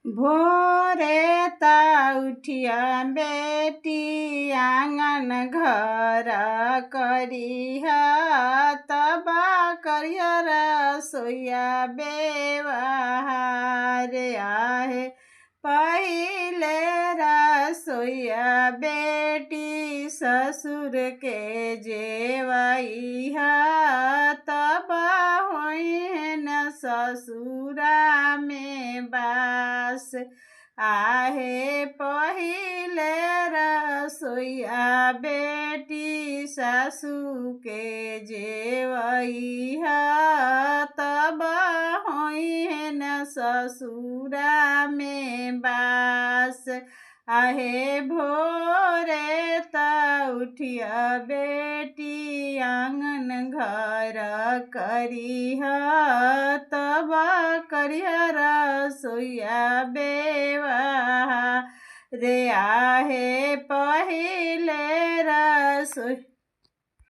भोरे ता उठिया बेटी आंगन घर करिहा तबा करिया रसोइया बेवहार आहे पहिले रसोइया बेटी ससुर के जेवइहा तब होइन ससुरा में बास आहे पहिले रसोइया बेटी सासू के जेवइहा तब होइन ससुरा में बास आहे भोरे ता उठिया बेटी आंगन घर करिहा तब करिया रसोइया बेवहार रे आहे पहिले रसोई